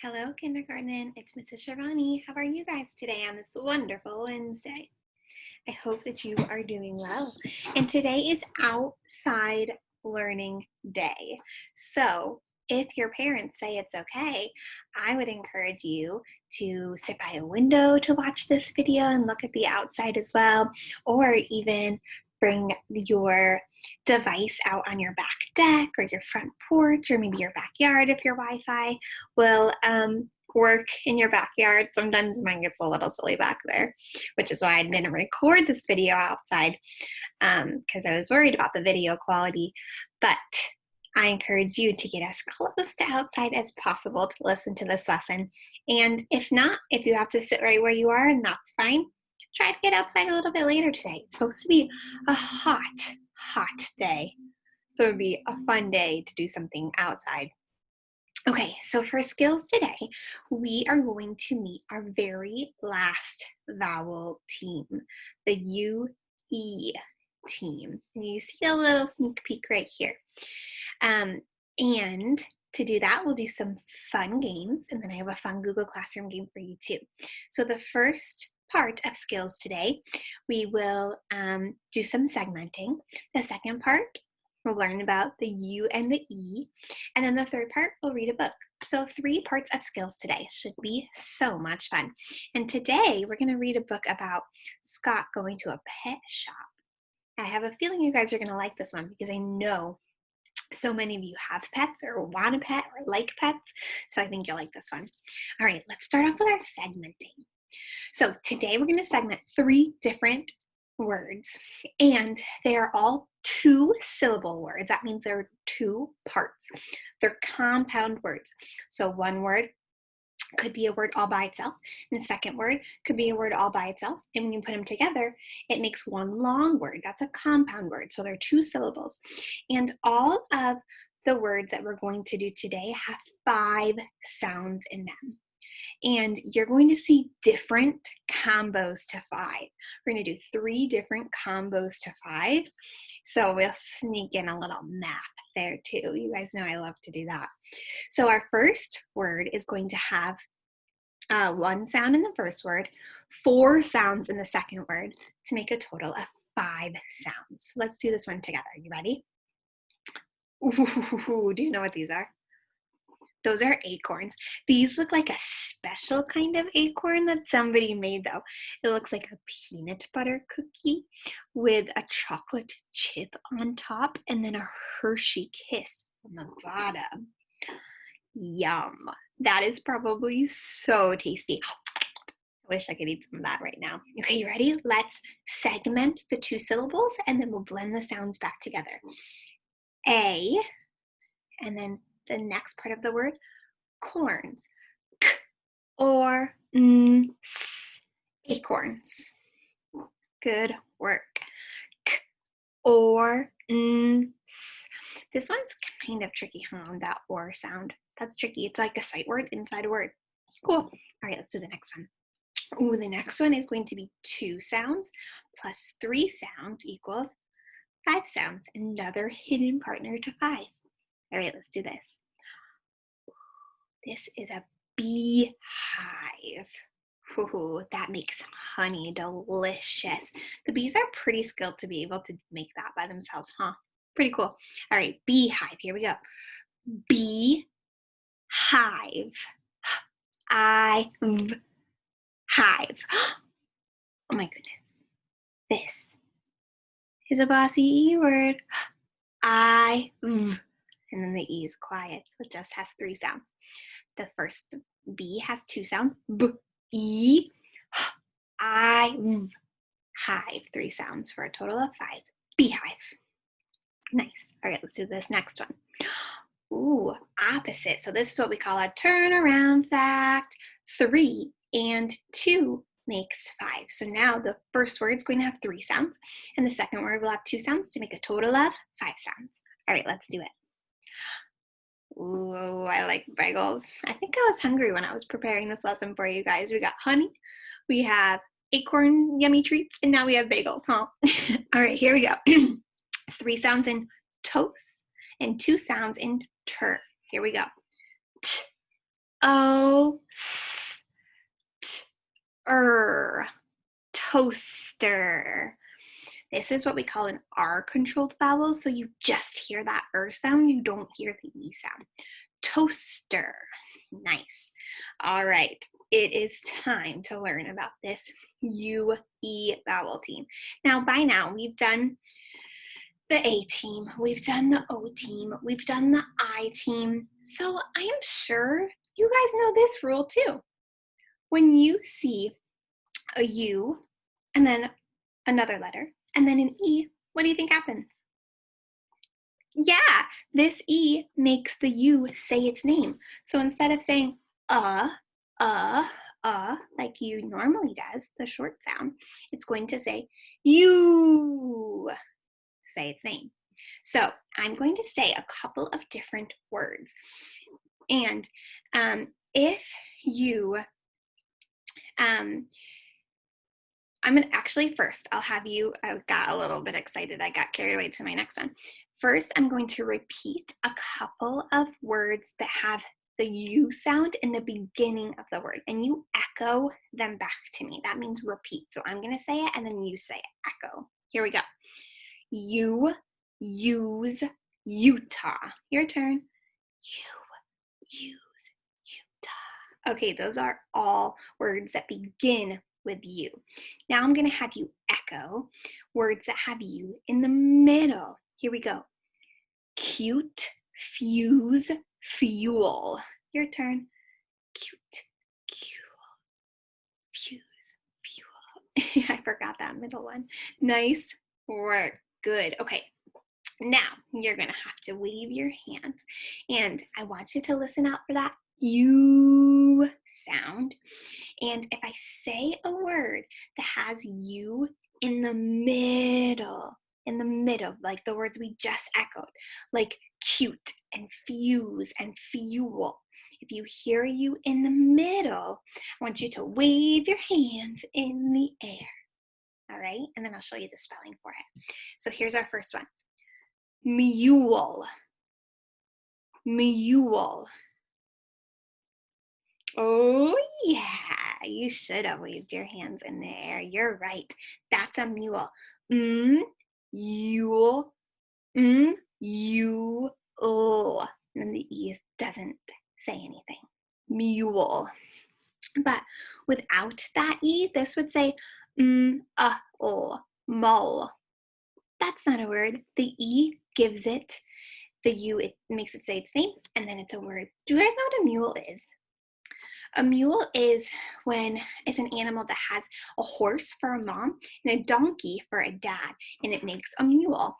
Hello, kindergarten. It's Mrs. Shivani. How are you guys today on this wonderful Wednesday? I hope that you are doing well. And today is outside learning day. So if your parents say it's okay, I would encourage you to sit by a window to watch this video and look at the outside as well, or even bring your device out on your back deck or your front porch or maybe your backyard if your Wi-Fi will work in your backyard. Sometimes mine gets a little silly back there, which is why I didn't record this video outside because I was worried about the video quality. But I encourage you to get as close to outside as possible to listen to this lesson. And if not, if you have to sit right where you are, and that's fine, try to get outside a little bit later today. It's supposed to be a hot day. So it would be a fun day to do something outside. Okay, so for skills today, we are going to meet our very last vowel team, the UE team. And you see a little sneak peek right here. And to do that, we'll do some fun games, and then I have a fun Google Classroom game for you too. So the first part of skills today, we will do some segmenting. The second part, we'll learn about the U and the E. And then the third part, we'll read a book. So 3 parts of skills today. Should be so much fun. And today, we're going to read a book about Scott going to a pet shop. I have a feeling you guys are going to like this one because I know so many of you have pets or want a pet or like pets. So I think you'll like this one. All right, let's start off with our segmenting. So today, we're going to segment 3 different words, and they are all 2-syllable words. That means there are 2 parts. They're compound words. So one word could be a word all by itself, and the second word could be a word all by itself. And when you put them together, it makes one long word. That's a compound word. So they're 2 syllables. And all of the words that we're going to do today have 5 sounds in them. And you're going to see different combos to 5. We're going to do 3 different combos to 5. So we'll sneak in a little math there too. You guys know I love to do that. So our first word is going to have 1 sound in the first word, 4 sounds in the second word to make a total of 5 sounds. So let's do this one together. Are you ready? Ooh, do you know what these are? Those are acorns. These look like a special kind of acorn that somebody made though. It looks like a peanut butter cookie with a chocolate chip on top and then a Hershey kiss on the bottom. Yum. That is probably so tasty. I wish I could eat some of that right now. Okay, you ready? Let's segment the 2 syllables and then we'll blend the sounds back together. A, and then the next part of the word, corns. K or s, acorns. Good work. K or s. This one's kind of tricky, huh? That or sound. That's tricky. It's like a sight word inside a word. Cool. All right, let's do the next one. Ooh, the next one is going to be 2 sounds plus 3 sounds equals 5 sounds. Another hidden partner to 5. All right, let's do this. This is a beehive. Ooh, that makes honey delicious. The bees are pretty skilled to be able to make that by themselves, huh? Pretty cool. All right, beehive. Here we go. Beehive. Hive. Oh my goodness. This is a bossy E word. And then the E is quiet, so it just has 3 sounds. The first B has 2 sounds. B, E, I, hive. 3 sounds for a total of 5. Beehive. Nice. All right, let's do this next one. Ooh, opposite. So this is what we call a turnaround fact. 3 and 2 makes 5. So now the first word is going to have 3 sounds, and the second word will have 2 sounds to make a total of 5 sounds. All right, let's do it. Ooh, I like bagels. I think I was hungry when I was preparing this lesson for you guys. We got honey, we have acorn yummy treats, and now we have bagels, huh? All right, here we go. 3 sounds in toast and 2 sounds in tur. Here we go. T, O, toaster. This is what we call an R-controlled vowel, so you just hear that sound, you don't hear the E sound. Toaster. Nice. All right, it is time to learn about this UE vowel team. Now, by now, we've done the A team, we've done the O team, we've done the I team, so I am sure you guys know this rule too. When you see a U and then another letter and then an E, what do you think happens? Yeah, this E makes the U say its name. So instead of saying like you normally does, the short sound, it's going to say you, say its name. So I'm going to say a couple of different words. And if you, I'm gonna actually first, I'll have you, I got a little bit excited. I got carried away to my next one. First, I'm going to repeat a couple of words that have the U sound in the beginning of the word, and you echo them back to me. That means repeat. So I'm gonna say it and then you say it, echo. Here we go. You, use, Utah. Your turn. You, use, Utah. Okay, those are all words that begin with U. Now I'm gonna have you echo words that have U in the middle. Here we go. Cute, fuse, fuel. Your turn. Cute, fuse, fuel. I forgot that middle one. Nice work. Good. Okay. Now you're gonna have to wave your hands, and I want you to listen out for that U sound. And if I say a word that has U in the middle, like the words we just echoed, like cute and fuse and fuel, if you hear U in the middle, I want you to wave your hands in the air. All right, and then I'll show you the spelling for it. So here's our first one. Mule, mule. Oh yeah, you should have waved your hands in the air. You're right. That's a mule. Mule, mule. And then the E doesn't say anything. Mule. But without that E, this would say mole. That's not a word. The E gives it the U, it makes it say its name, and then it's a word. Do you guys know what a mule is? A mule is when it's an animal that has a horse for a mom and a donkey for a dad, and it makes a mule.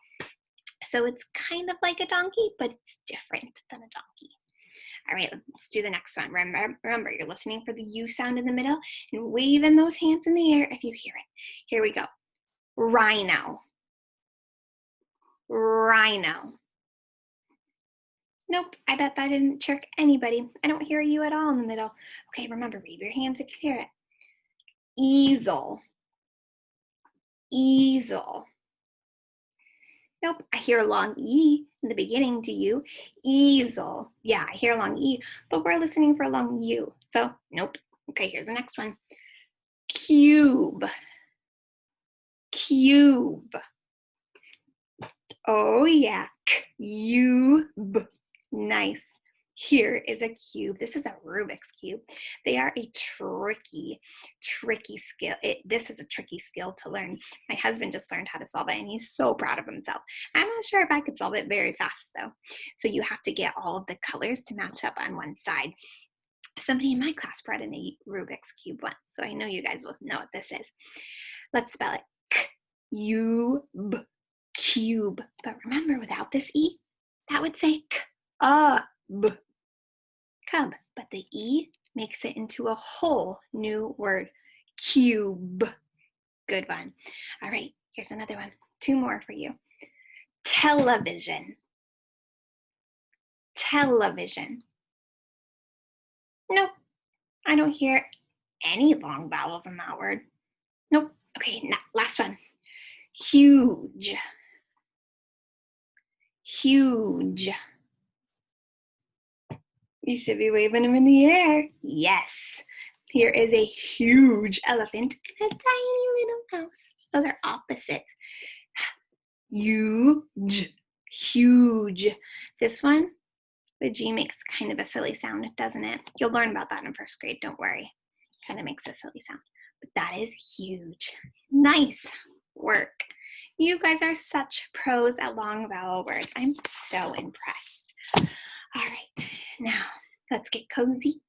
So it's kind of like a donkey, but it's different than a donkey. All right, let's do the next one. Remember, you're listening for the U sound in the middle and waving those hands in the air if you hear it. Here we go. Rhino. Rhino. Nope, I bet that didn't trick anybody. I don't hear you at all in the middle. Okay, remember, wave your hands if you hear it. Easel. Easel. Nope, I hear a long E in the beginning. Do you? Easel. Yeah, I hear a long E, but we're listening for a long U. So, nope. Okay, here's the next one. Cube. Cube. Oh yeah, cube. Nice. Here is a cube. This is a Rubik's Cube. They are a tricky skill. This is a tricky skill to learn. My husband just learned how to solve it, and he's so proud of himself. I'm not sure if I could solve it very fast, though. So you have to get all of the colors to match up on one side. Somebody in my class brought in a Rubik's Cube once, so I know you guys will know what this is. Let's spell it. C-U-B. Cube. But remember, without this E, that would say k-a-b. Cub. But the E makes it into a whole new word. Cube. Good one. All right, here's another one. Two more for you. Television. Television. Nope. I don't hear any long vowels in that word. Nope. Okay, last one. Huge. Huge. You should be waving them in the air. Yes. Here is a huge elephant and a tiny little mouse. Those are opposites. Huge. Huge. This one, the G makes kind of a silly sound, doesn't it? You'll learn about that in first grade, don't worry. Kind of makes a silly sound. But that is huge. Nice work. You guys are such pros at long vowel words. I'm so impressed. All right, now let's get cozy.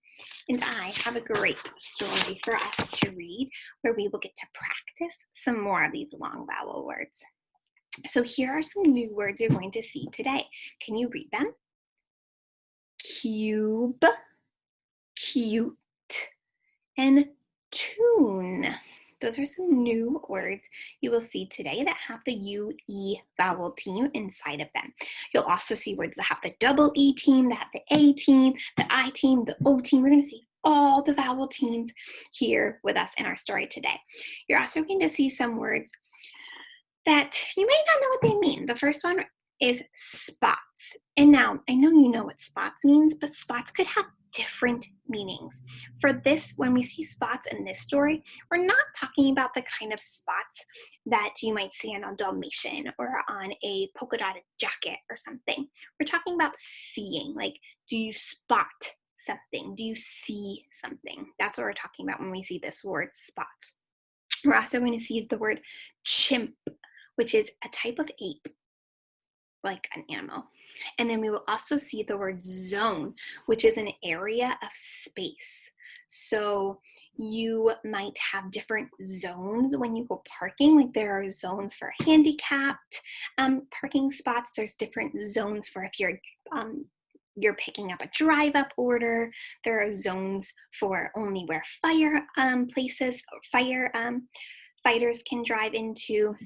And I have a great story for us to read where we will get to practice some more of these long vowel words. So here are some new words you're going to see today. Can you read them? Cube, cute, and tune. Those are some new words you will see today that have the U-E vowel team inside of them. You'll also see words that have the double E team, that have the A team, the I team, the O team. We're going to see all the vowel teams here with us in our story today. You're also going to see some words that you might not know what they mean. The first one is spots. And now, I know you know what spots means, but spots could have different meanings. For this, when we see spots in this story, we're not talking about the kind of spots that you might see on a Dalmatian or on a polka dotted jacket or something. We're talking about seeing, like, do you spot something? Do you see something? That's what we're talking about when we see this word spots. We're also going to see the word chimp, which is a type of ape, like an animal. And then we will also see the word zone, which is an area of space. So you might have different zones when you go parking, like there are zones for handicapped parking spots. There's different zones for if you're picking up a drive-up order. There are zones for only where fighters can drive into.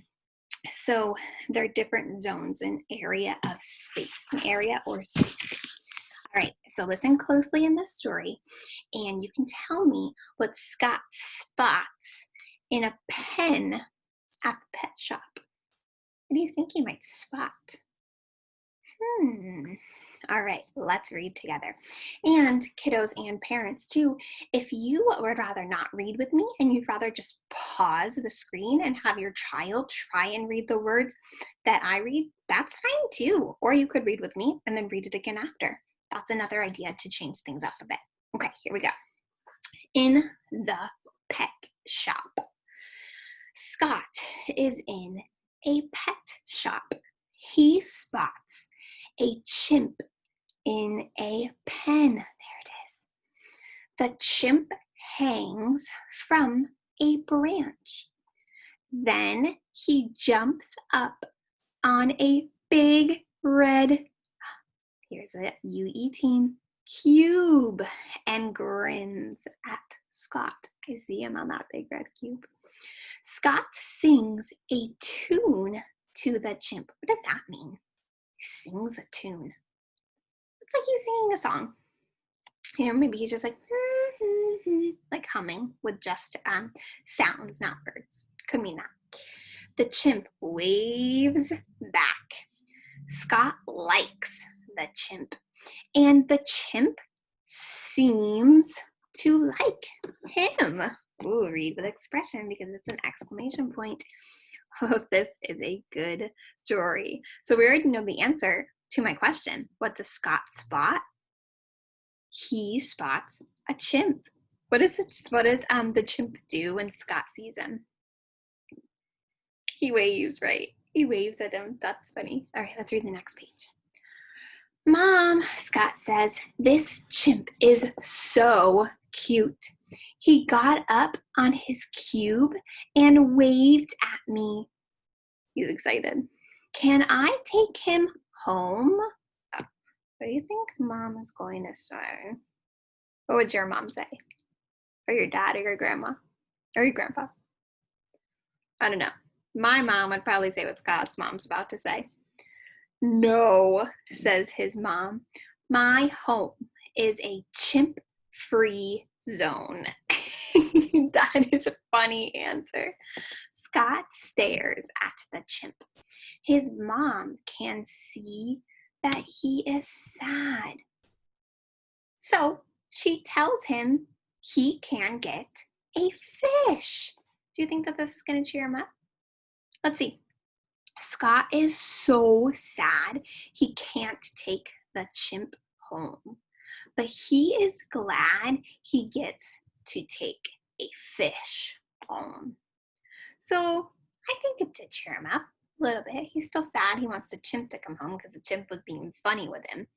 So there are different zones, an area of space, an area or space. All right, so listen closely in this story, and you can tell me what Scott spots in a pen at the pet shop. What do you think you might spot? All right, let's read together. And kiddos and parents too, if you would rather not read with me and you'd rather just pause the screen and have your child try and read the words that I read, that's fine too. Or you could read with me and then read it again after. That's another idea to change things up a bit. Okay, here we go. In the pet shop. Scott is in a pet shop. He spots a chimp in a pen. There it is. The chimp hangs from a branch. Then he jumps up on a big red, here's a UE team, cube and grins at Scott. I see him on that big red cube. Scott sings a tune to the chimp. What does that mean? He sings a tune. It's like he's singing a song. You know, maybe he's just like humming with just sounds, not words. Could mean that. The chimp waves back. Scott likes the chimp, and the chimp seems to like him. Ooh, read with expression because it's an exclamation point. Oh, this is a good story. So we already know the answer to my question. What does Scott spot? He spots a chimp. What does the chimp do when Scott sees him? He waves, right? He waves at him. That's funny. All right, let's read the next page. Mom, Scott says, this chimp is so cute. He got up on his cube and waved at me. He's excited. Can I take him home? What do you think Mom is going to say? What would your mom say? Or your dad or your grandma? Or your grandpa? I don't know. My mom would probably say what Scott's mom's about to say. No, says his mom. My home is a chimp-free zone. That is a funny answer. Scott stares at the chimp. His mom can see that he is sad. So she tells him he can get a fish. Do you think that this is going to cheer him up? Let's see. Scott is so sad he can't take the chimp home, but he is glad he gets to take a fish home. So I think it did cheer him up a little bit. He's still sad he wants the chimp to come home because the chimp was being funny with him,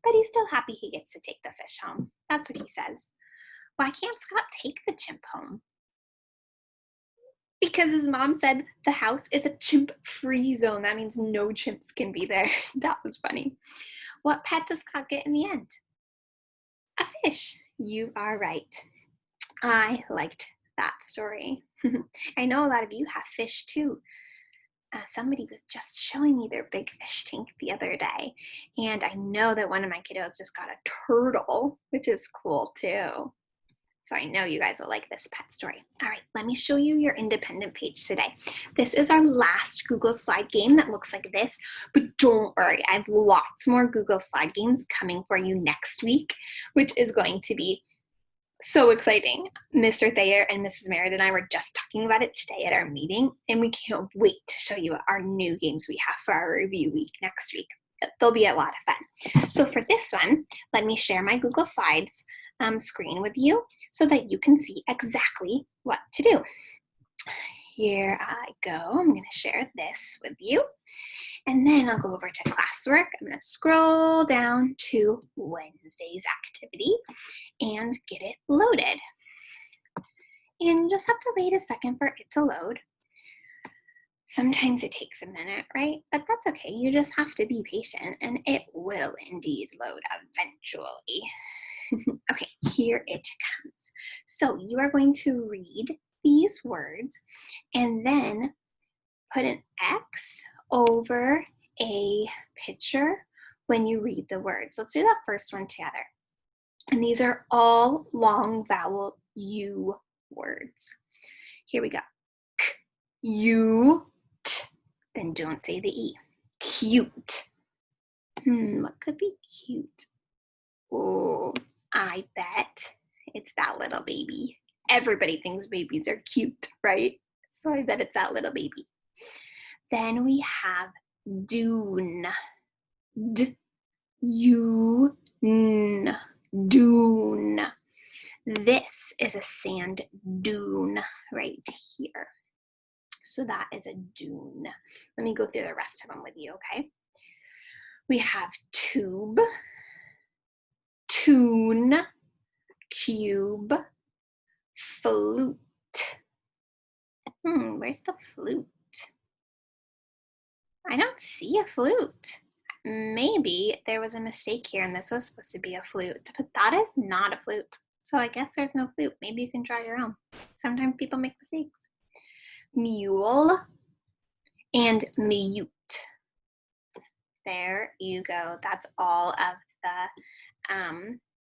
but he's still happy he gets to take the fish home. That's what he says. Why can't Scott take the chimp home? Because his mom said the house is a chimp-free zone. That means no chimps can be there. That was funny. What pet does Scott get in the end? A fish. You are right. I liked that story. I know a lot of you have fish too. Somebody was just showing me their big fish tank the other day, and I know that one of my kiddos just got a turtle, which is cool too. So I know you guys will like this pet story. All right, let me show you your independent page today. This is our last Google slide game that looks like this, but don't worry, I have lots more Google slide games coming for you next week, which is going to be so exciting. Mr. Thayer and Mrs. Merritt and I were just talking about it today at our meeting, and we can't wait to show you our new games we have for our review week next week. They'll be a lot of fun. So for this one, let me share my Google Slides screen with you so that you can see exactly what to do. Here I go. I'm going to share this with you. And then I'll go over to classwork. I'm going to scroll down to Wednesday's activity and get it loaded. And you just have to wait a second for it to load. Sometimes it takes a minute, right? But that's okay. You just have to be patient and it will indeed load eventually. Okay, here it comes. So you are going to read these words and then put an X over a picture when you read the words. Let's do that first one together. And these are all long vowel U words. Here we go. K, U, T. Then don't say the E. Cute. What could be cute? Oh, I bet it's that little baby. Everybody thinks babies are cute, right? So I bet it's that little baby. Then we have dune. D-U-N. Dune. This is a sand dune right here. So that is a dune. Let me go through the rest of them with you, okay? We have tube, tune, cube, flute. Where's the flute? I don't see a flute. Maybe there was a mistake here and this was supposed to be a flute, but that is not a flute. So I guess there's no flute. Maybe you can try your own. Sometimes people make mistakes. Mule and mute. There you go. That's all of the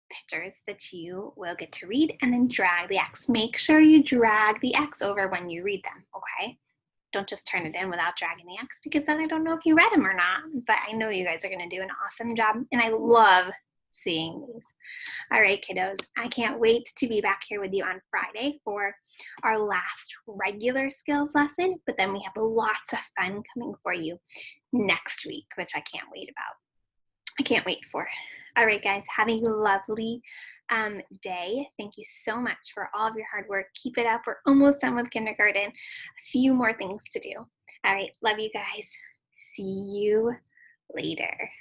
pictures that you will get to read, and then drag the X. Make sure you drag the X over when you read them, okay? Don't just turn it in without dragging the X, because then I don't know if you read them or not, but I know you guys are going to do an awesome job, and I love seeing these. All right, kiddos, I can't wait to be back here with you on Friday for our last regular skills lesson, but then we have lots of fun coming for you next week, which I can't wait about. I can't wait for. All right, guys, have a lovely day. Thank you so much for all of your hard work. Keep it up. We're almost done with kindergarten. A few more things to do. All right, love you guys. See you later.